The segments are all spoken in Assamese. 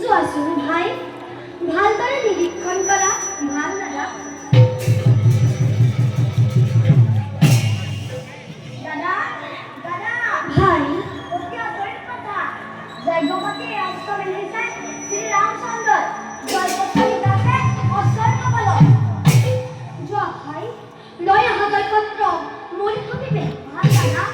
যোৱাচোন ভাই, ভালদৰে নিৰীক্ষণ কৰা। ভাল দাদা। দাদা, দাদা। ভাই, অতি আচৰিত কথা। যজ্ঞপতি অস্ত্ৰ পিন্ধিছে শ্ৰীৰামচন্দ্ৰ। জয়পত্ৰ হিচাপে অস্ত্ৰৰ কবলত। যোৱা ভাই, লৈ অহা জয়পত্ৰ মোৰ থাকিবে। ভাল দাদা।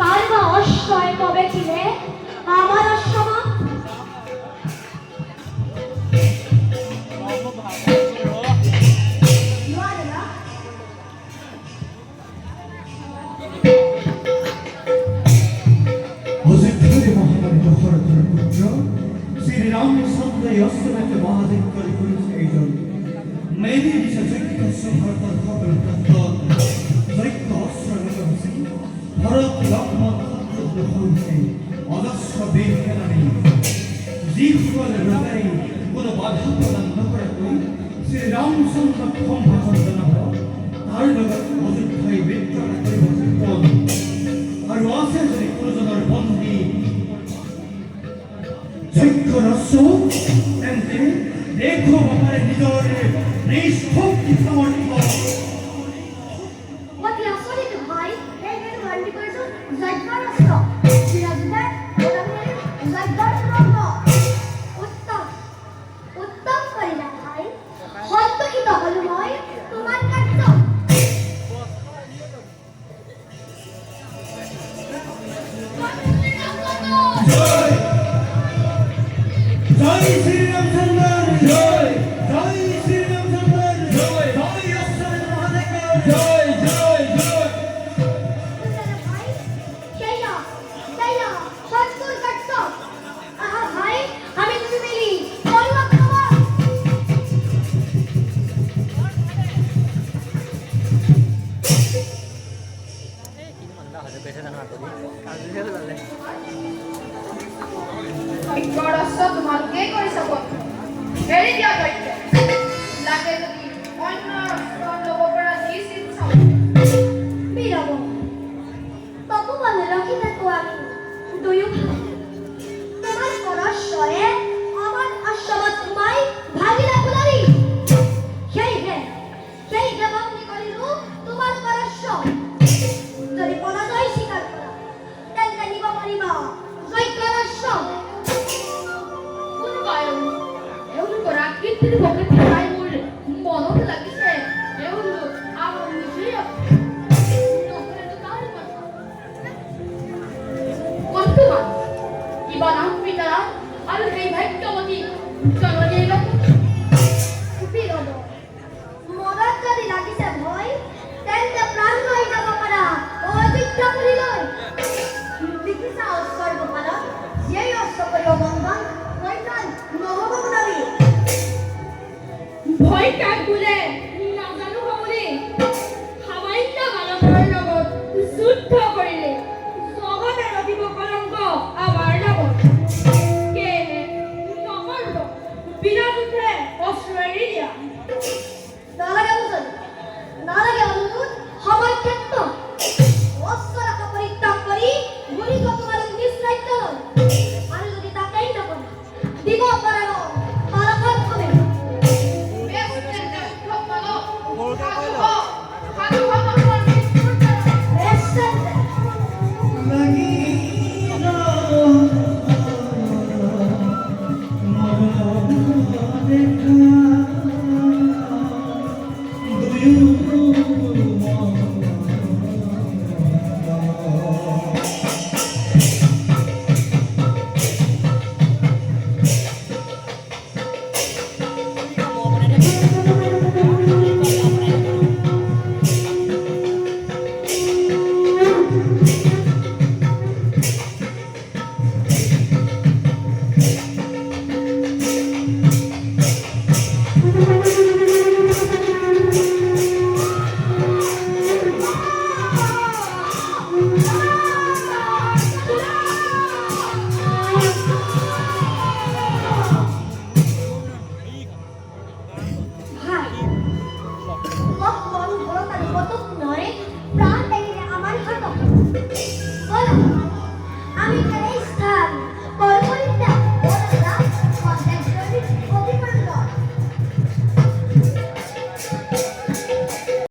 কারবা অশ্বয় কবে ছিলে আমার আশ্রম। শ্রীরামচন্দ্র অস্ত্রকে মহাদেব করে করেছে এইজন মেয়েদের বিষয় যজ্ঞ ভারতের খবর প্রাপ্ত যজ্ঞ অস্ত্র হচ্ছে ভৰত-লক হচ্ছে অজস্ৰ বীৰ সেনানী যিসকল হৃদয় কোনো বাধা প্ৰদান নকৰাকৈ শ্ৰীৰামচন্দ্ৰক সম্ভাষণ জনাব তাৰ লগত অযোধ্যাই মিত্ৰতা কৰিব কোন আৰু আছে যদি কোনোজনৰ বন্দী যজ্ঞৰস্য তেন্তে দেখো বাপাৰে নিজৰ নিষ্ঠক্তি সামৰ্থ্য। অতি আচৰিত ভাই, এইটো ভান্তি কৰিছো যজ্ঞৰস্য বিৰাজতে যজ্ঞৰ সুৰংগ। উত্তম উত্তম কৰিলা ভাই, সন্তোষিত হলো মই তোমাৰ কাৰ্য। জয় শ্রীরামচন্দ্র জয়, জয় শ্রীরামচন্দ্র জয়, জয় অশ্বমেধ মহাদেব জয়, জয় জয়। ভাই সেইয়া সেইয়া সত্তর কাটছ। আহা ভাই, আমি তুমি মিলি করলাম তোমার। যজ্ঞৰস্য তোমালোকে কৰি চাব। এৰি দিয়া যজ্ঞ। লাগে যদি অন্য অস্ত্ৰ ল'ব পৰা নিশ্চিত চাব। বীৰব তপু বলে ৰখি থাকো আমি দুয়ো ভাই। তোমাৰ পৰশ্বৰে আমাৰ আশ্ৰমত সোমাই ভাগিলা ফুলাৰি। সেইহে বন্দী কৰিলো তোমাৰ পৰশ্ব। যদি পৰাজয় স্বীকাৰ কৰা তেন্তে নিব পাৰিবা যজ্ঞৰস্য। এওঁলোকৰ আকৃতিৰ প্ৰকৃতি চাই মোৰ মনত লাগিছে এওঁলোক আমাৰ নিজেই নহ'লেতো তাৰ কথা। বৰ্তমান কিবা নাম পিতা আৰু সেই ভাগ্যৱতী জননীৰ লগত বীৰব মনত যদি লাগিছে ভয় তেন্তে প্ৰাণ লৈ যাব পাৰা অযোধ্যাপুৰীলৈ। দেখিছা অস্ত্ৰৰ গোপালত যিয়েই অস্ত্ৰ কৰিব বন্ধন বন্ধন নহ'ব গুণাবী। ভয় কাক বোলে নাজানো হ'বনে। সামান্য বালকৰ লগত যুদ্ধ কৰিলে জগতে ৰখিব কলংক আমাৰ নামত। সেয়েহে নকৰিব বিনা যুদ্ধে অস্ত্ৰ এৰি দিয়া। নালাগে বুজনি, নালাগে